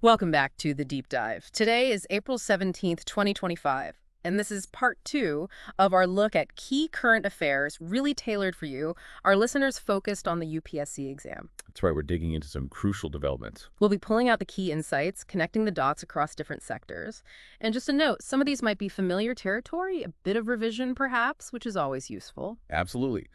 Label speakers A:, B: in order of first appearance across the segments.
A: Welcome back to The Deep Dive. Today is April 17th, 2025, and this is part 2 of our look at key current affairs really tailored for you, our listeners focused on the UPSC exam.
B: That's right, we're digging into some crucial developments.
A: We'll be pulling out the key insights, connecting the dots across different sectors. And just a note, some of these might be familiar territory, a bit of revision perhaps, which is always useful.
B: Absolutely.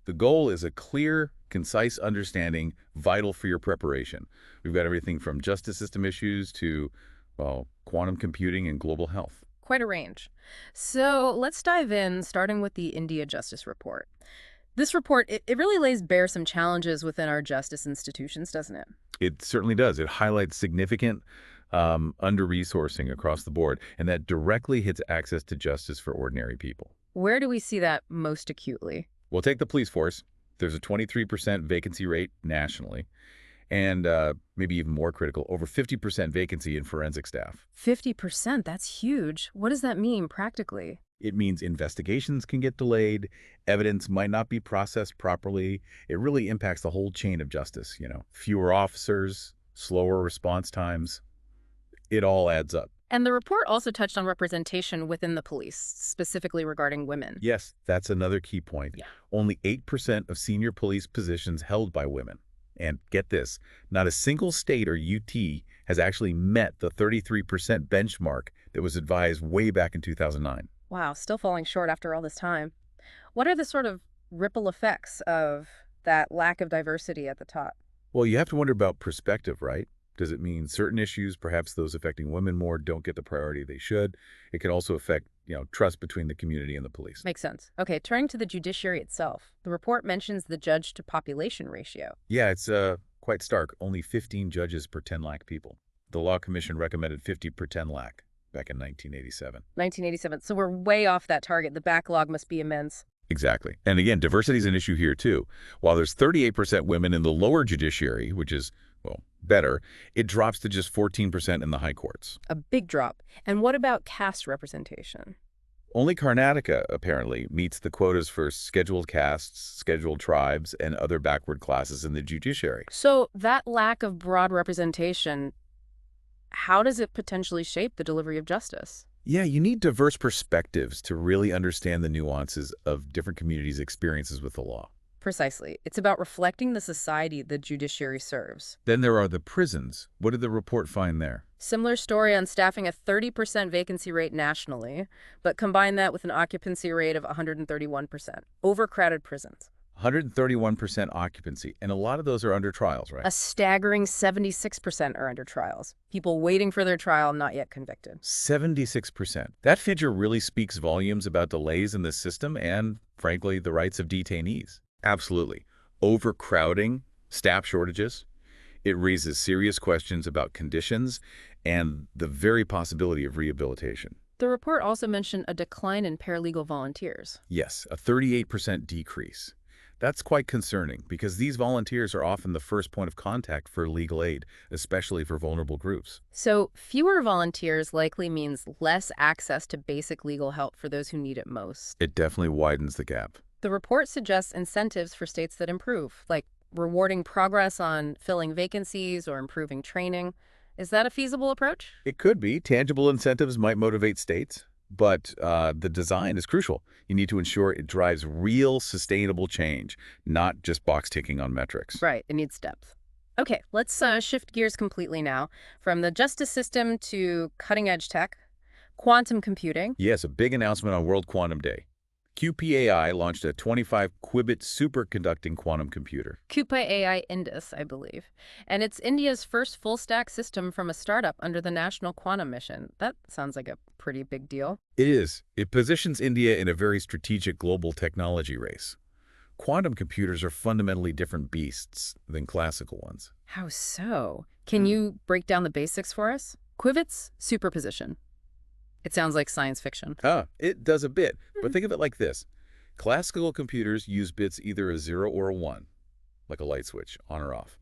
B: The goal is a clear, concise understanding, vital for your preparation. We've got everything from justice system issues to, well, quantum computing and global health.
A: Quite a range. So let's dive in, starting with the India Justice Report. This report, it really lays bare some challenges within our justice institutions, doesn't it?
B: It certainly does. It highlights significant under-resourcing across the board, and that directly hits access to justice for ordinary people.
A: Where do we see that most acutely?
B: We'll take the police force. There's a 23% vacancy rate nationally, and maybe even more critical, over 50% vacancy in forensic staff.
A: 50%, that's huge. What does that mean practically?
B: It means investigations can get delayed, evidence might not be processed properly. It really impacts the whole chain of justice, Fewer officers, slower response times. It all adds up.
A: And the report also touched on representation within the police, specifically regarding women.
B: Yes, that's another key point.
A: Yeah.
B: Only 8% of senior police positions held by women. And get this, not a single state or UT has actually met the 33% benchmark that was advised way back in 2009.
A: Wow, still falling short after all this time. What are the sort of ripple effects of that lack of diversity at the top?
B: Well, you have to wonder about perspective, right? Does it mean certain issues, perhaps those affecting women more, don't get the priority they should? It can also affect, trust between the community and the police.
A: Makes sense. Okay, turning to the judiciary itself, the report mentions the judge-to-population ratio.
B: Yeah, it's quite stark. Only 15 judges per 10 lakh people. The Law Commission recommended 50 per 10 lakh back in 1987.
A: 1987. So we're way off that target. The backlog must be immense.
B: Exactly. And again, diversity is an issue here, too. While there's 38% women in the lower judiciary, which is, well, better, it drops to just 14% in the high courts.
A: A big drop. And what about caste representation?
B: Only Karnataka, apparently, meets the quotas for scheduled castes, scheduled tribes, and other backward classes in the judiciary.
A: So that lack of broad representation, how does it potentially shape the delivery of justice?
B: Yeah, you need diverse perspectives to really understand the nuances of different communities' experiences with the law.
A: Precisely. It's about reflecting the society the judiciary serves.
B: Then there are the prisons. What did the report find there?
A: Similar story on staffing a 30% vacancy rate nationally, but combine that with an occupancy rate of 131%. Overcrowded prisons.
B: 131% occupancy, and a lot of those are under trials, right?
A: A staggering 76% are under trials. People waiting for their trial, not yet convicted.
B: 76%. That figure really speaks volumes about delays in the system and, frankly, the rights of detainees. Absolutely. Overcrowding, staff shortages, it raises serious questions about conditions and the very possibility of rehabilitation.
A: The report also mentioned a decline in paralegal volunteers.
B: Yes, a 38% decrease. That's quite concerning because these volunteers are often the first point of contact for legal aid, especially for vulnerable groups.
A: So fewer volunteers likely means less access to basic legal help for those who need it most.
B: It definitely widens the gap.
A: The report suggests incentives for states that improve, like rewarding progress on filling vacancies or improving training. Is that a feasible approach?
B: It could be. Tangible incentives might motivate states, but the design is crucial. You need to ensure it drives real, sustainable change, not just box ticking on metrics.
A: Right. It needs depth. Okay, let's shift gears completely now from the justice system to cutting-edge tech, quantum computing.
B: Yes, a big announcement on World Quantum Day. QPAI launched a 25-qubit superconducting quantum computer.
A: QPAI Indus, I believe. And it's India's first full-stack system from a startup under the National Quantum Mission. That sounds like a pretty big deal.
B: It is. It positions India in a very strategic global technology race. Quantum computers are fundamentally different beasts than classical ones.
A: How so? Can you break down the basics for us? Qubits, superposition. It sounds like science fiction.
B: It does a bit, but think of it like this. Classical computers use bits either a 0 or a 1, like a light switch, on or off.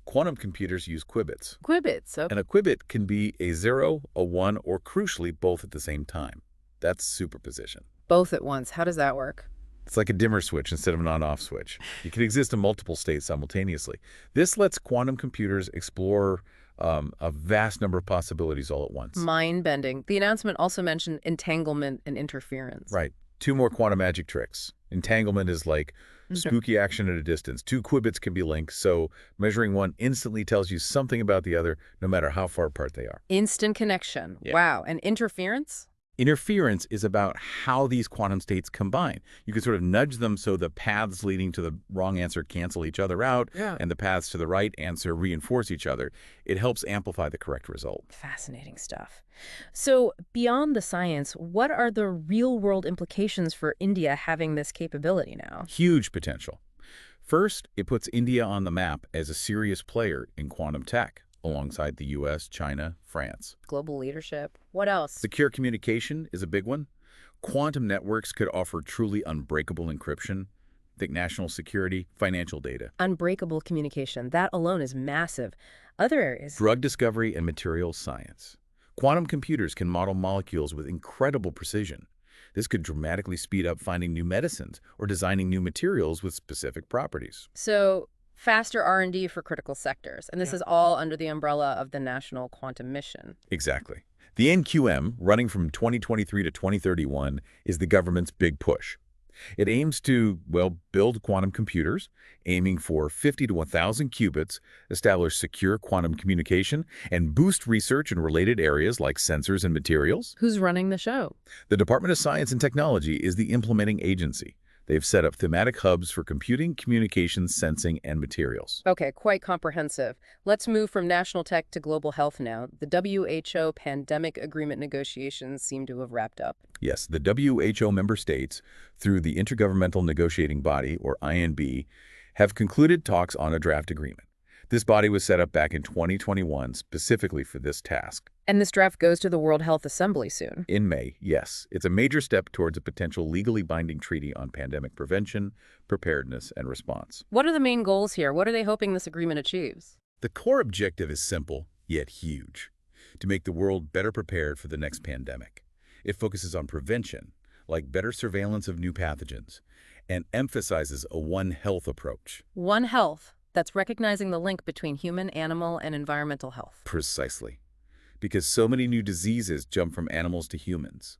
B: Quantum computers use qubits.
A: Qubits, okay.
B: And a qubit can be a 0, a 1, or crucially, both at the same time. That's superposition.
A: Both at once. How does that work?
B: It's like a dimmer switch instead of an on-off switch. You can exist in multiple states simultaneously. This lets quantum computers explore a vast number of possibilities all at once.
A: Mind-bending. The announcement also mentioned entanglement and interference.
B: Right. Two more quantum magic tricks. Entanglement is like spooky action at a distance. Two qubits can be linked, so measuring one instantly tells you something about the other, no matter how far apart they are.
A: Instant connection.
B: Yeah.
A: Wow. And interference?
B: Interference is about how these quantum states combine. You can sort of nudge them so the paths leading to the wrong answer cancel each other out, and the paths to the right answer reinforce each other. It helps amplify the correct result.
A: Fascinating stuff. So beyond the science, what are the real-world implications for India having this capability now?
B: Huge potential. First, it puts India on the map as a serious player in quantum tech, alongside the U.S., China, France.
A: Global leadership. What else?
B: Secure communication is a big one. Quantum networks could offer truly unbreakable encryption. Think national security, financial data.
A: Unbreakable communication. That alone is massive. Other areas?
B: Drug discovery and materials science. Quantum computers can model molecules with incredible precision. This could dramatically speed up finding new medicines or designing new materials with specific properties.
A: So faster R&D for critical sectors. And this is all under the umbrella of the National Quantum Mission.
B: Exactly. The NQM, running from 2023 to 2031, is the government's big push. It aims to, well, build quantum computers, aiming for 50 to 1,000 qubits, establish secure quantum communication, and boost research in related areas like sensors and materials.
A: Who's running the show?
B: The Department of Science and Technology is the implementing agency. They've set up thematic hubs for computing, communications, sensing, and materials.
A: Okay, quite comprehensive. Let's move from national tech to global health now. The WHO pandemic agreement negotiations seem to have wrapped up.
B: Yes, the WHO member states, through the Intergovernmental Negotiating Body, or INB, have concluded talks on a draft agreement. This body was set up back in 2021 specifically for this task.
A: And this draft goes to the World Health Assembly soon.
B: In May, yes. It's a major step towards a potential legally binding treaty on pandemic prevention, preparedness, and response.
A: What are the main goals here? What are they hoping this agreement achieves?
B: The core objective is simple, yet huge: to make the world better prepared for the next pandemic. It focuses on prevention, like better surveillance of new pathogens, and emphasizes a One Health approach.
A: One Health. That's recognizing the link between human, animal, and environmental health.
B: Precisely. Because so many new diseases jump from animals to humans.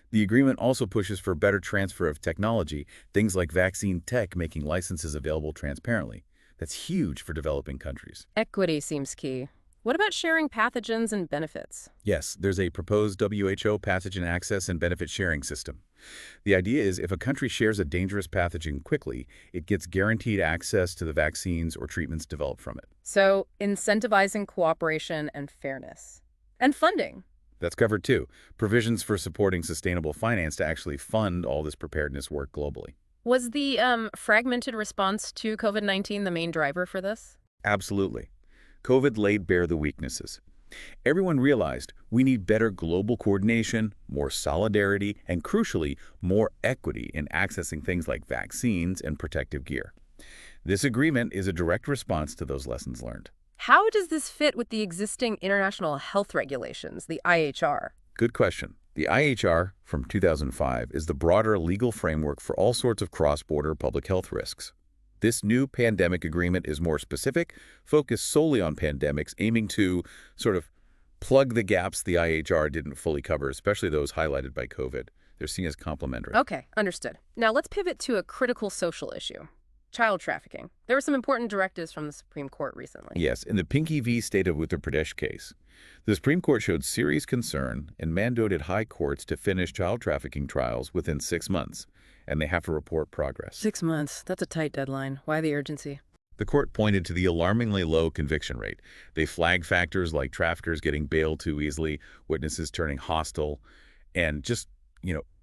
B: The agreement also pushes for better transfer of technology, things like vaccine tech making licenses available transparently. That's huge for developing countries.
A: Equity seems key. What about sharing pathogens and benefits?
B: Yes, there's a proposed WHO pathogen access and benefit sharing system. The idea is if a country shares a dangerous pathogen quickly, it gets guaranteed access to the vaccines or treatments developed from it.
A: So, incentivizing cooperation and fairness. And funding.
B: That's covered too. Provisions for supporting sustainable finance to actually fund all this preparedness work globally.
A: Was the fragmented response to COVID-19 the main driver for this?
B: Absolutely. COVID laid bare the weaknesses. Everyone realized we need better global coordination, more solidarity, and crucially, more equity in accessing things like vaccines and protective gear. This agreement is a direct response to those lessons learned.
A: How does this fit with the existing international health regulations, the IHR?
B: Good question. The IHR from 2005 is the broader legal framework for all sorts of cross-border public health risks. This new pandemic agreement is more specific, focused solely on pandemics, aiming to sort of plug the gaps the IHR didn't fully cover, especially those highlighted by COVID. They're seen as complementary.
A: Okay, understood. Now let's pivot to a critical social issue: child trafficking. There were some important directives from the Supreme Court recently.
B: Yes, in the Pinky v. State of Uttar Pradesh case, the Supreme Court showed serious concern and mandated high courts to finish child trafficking trials within 6 months, and they have to report progress.
A: 6 months. That's a tight deadline. Why the urgency?
B: The court pointed to the alarmingly low conviction rate. They flagged factors like traffickers getting bailed too easily, witnesses turning hostile, and just,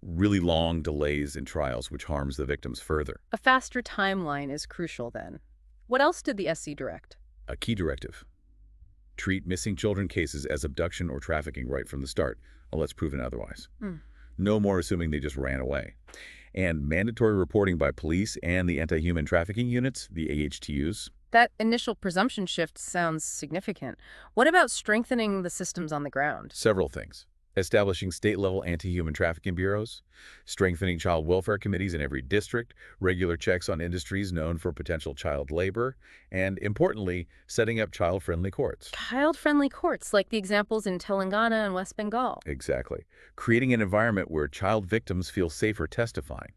B: really long delays in trials, which harms the victims further.
A: A faster timeline is crucial then. What else did the SC direct?
B: A key directive: treat missing children cases as abduction or trafficking right from the start, unless proven otherwise. No more assuming they just ran away. And mandatory reporting by police and the anti-human trafficking units, the AHTUs.
A: That initial presumption shift sounds significant. What about strengthening the systems on the ground?
B: Several things. establishing state-level anti-human trafficking bureaus, strengthening child welfare committees in every district, regular checks on industries known for potential child labor, and, importantly, setting up child-friendly courts.
A: Child-friendly courts, like the examples in Telangana and West Bengal.
B: Exactly. Creating an environment where child victims feel safer testifying.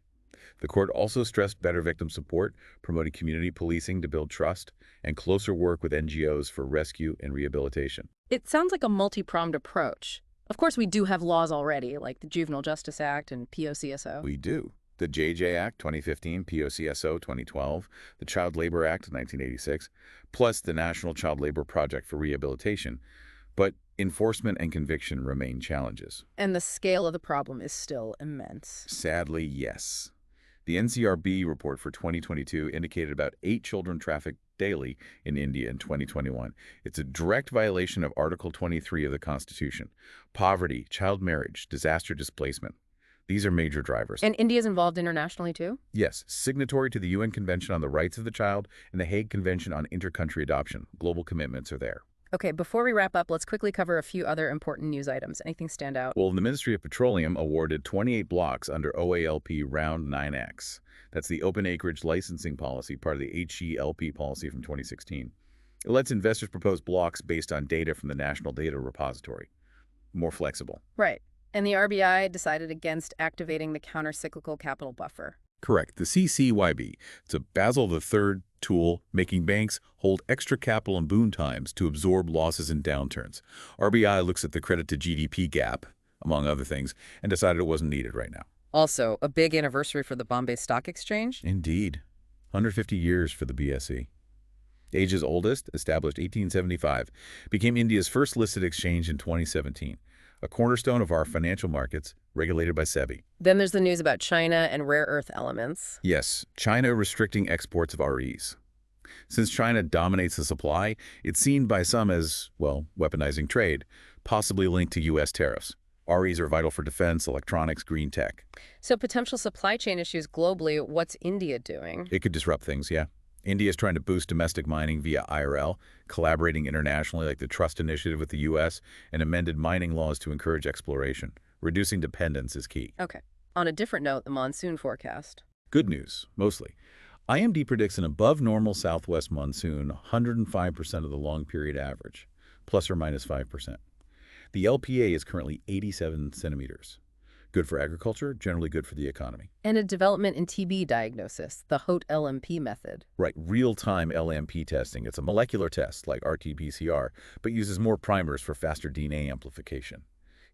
B: The court also stressed better victim support, promoting community policing to build trust, and closer work with NGOs for rescue and rehabilitation.
A: It sounds like a multi-pronged approach. Of course, we do have laws already, like the Juvenile Justice Act and POCSO.
B: We do. The JJ Act 2015, POCSO 2012, the Child Labor Act 1986, plus the National Child Labor Project for Rehabilitation. But enforcement and conviction remain challenges.
A: And the scale of the problem is still immense.
B: Sadly, yes. The NCRB report for 2022 indicated about 8 children trafficked daily in India in 2021. It's a direct violation of Article 23 of the Constitution. Poverty, child marriage, disaster displacement. These are major drivers.
A: And India's involved internationally, too?
B: Yes, signatory to the UN Convention on the Rights of the Child and the Hague Convention on Intercountry Adoption. Global commitments are there.
A: Okay, before we wrap up, let's quickly cover a few other important news items. Anything stand out?
B: Well, the Ministry of Petroleum awarded 28 blocks under OALP Round 9X. That's the Open Acreage Licensing Policy, part of the HELP policy from 2016. It lets investors propose blocks based on data from the National Data Repository. More flexible.
A: Right. And the RBI decided against activating the countercyclical capital buffer.
B: Correct. The CCYB. It's a Basel III tool making banks hold extra capital in boom times to absorb losses in downturns. RBI looks at the credit to GDP gap, among other things, and decided it wasn't needed right now.
A: Also, a big anniversary for the Bombay Stock Exchange.
B: Indeed. 150 years for the BSE. Asia's oldest, established 1875, became India's first listed exchange in 2017. A cornerstone of our financial markets, regulated by SEBI.
A: Then there's the news about China and rare earth elements.
B: Yes, China restricting exports of REs. Since China dominates the supply, it's seen by some as, well, weaponizing trade, possibly linked to U.S. tariffs. REs are vital for defense, electronics, green tech.
A: So potential supply chain issues globally, what's India doing?
B: It could disrupt things, yeah. India is trying to boost domestic mining via IRL, collaborating internationally like the Trust Initiative with the U.S., and amended mining laws to encourage exploration. Reducing dependence is key.
A: Okay. On a different note, the monsoon forecast.
B: Good news, mostly. IMD predicts an above-normal southwest monsoon, 105% of the long-period average, plus or minus 5%. The LPA is currently 87 centimeters. Good for agriculture, generally good for the economy.
A: And a development in TB diagnosis, the HOT-LMP method.
B: Right, real-time LMP testing. It's a molecular test like RT-PCR, but uses more primers for faster DNA amplification.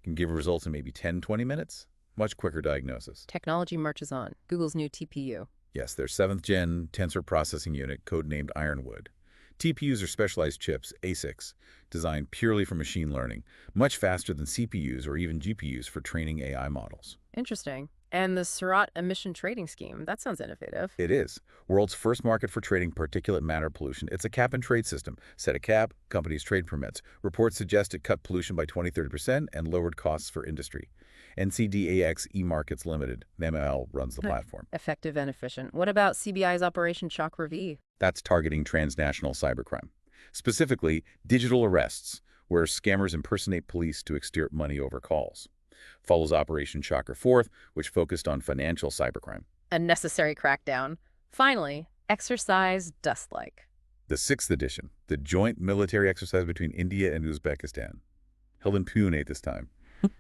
B: Can give results in maybe 10, 20 minutes. Much quicker diagnosis.
A: Technology marches on. Google's new TPU.
B: Yes, their 7th-gen Tensor Processing Unit, codenamed Ironwood. TPUs are specialized chips, ASICs, designed purely for machine learning, much faster than CPUs or even GPUs for training AI models.
A: Interesting. And the Surat emission trading scheme, that sounds innovative.
B: It is. World's first market for trading particulate matter pollution. It's a cap-and-trade system. Set a cap, companies trade permits. Reports suggest it cut pollution by 20-30% and lowered costs for industry. NCDAX eMarkets Limited, ML, runs the platform.
A: Effective and efficient. What about CBI's Operation Chakra V?
B: That's targeting transnational cybercrime. Specifically, digital arrests, where scammers impersonate police to extort money over calls. Follows Operation Chakra 4th, which focused on financial cybercrime.
A: A necessary crackdown. Finally, Exercise Dust-like.
B: The 6th edition, the joint military exercise between India and Uzbekistan, held in Pune this time,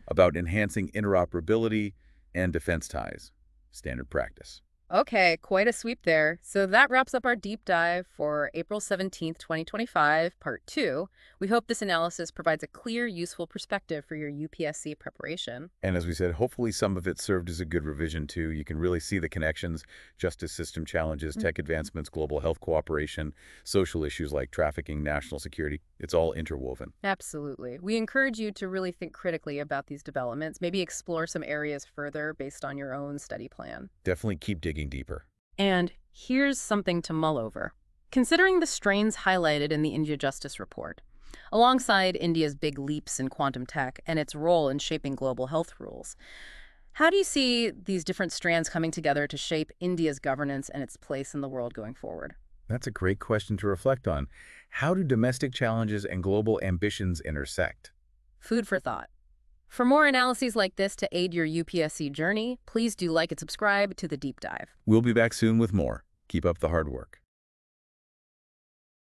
B: about enhancing interoperability and defense ties. Standard practice.
A: Okay, quite a sweep there. So that wraps up our deep dive for April 17th, 2025, Part 2. We hope this analysis provides a clear, useful perspective for your UPSC preparation.
B: And as we said, hopefully some of it served as a good revision too. You can really see the connections, justice system challenges, tech advancements, global health cooperation, social issues like trafficking, national security. It's all interwoven.
A: Absolutely. We encourage you to really think critically about these developments, maybe explore some areas further based on your own study plan.
B: Definitely keep digging deeper.
A: And here's something to mull over. Considering the strains highlighted in the India Justice Report, alongside India's big leaps in quantum tech and its role in shaping global health rules, how do you see these different strands coming together to shape India's governance and its place in the world going forward?
B: That's a great question to reflect on. How do domestic challenges and global ambitions intersect?
A: Food for thought. For more analyses like this to aid your UPSC journey, please do like and subscribe to The Deep Dive.
B: We'll be back soon with more. Keep up the hard work.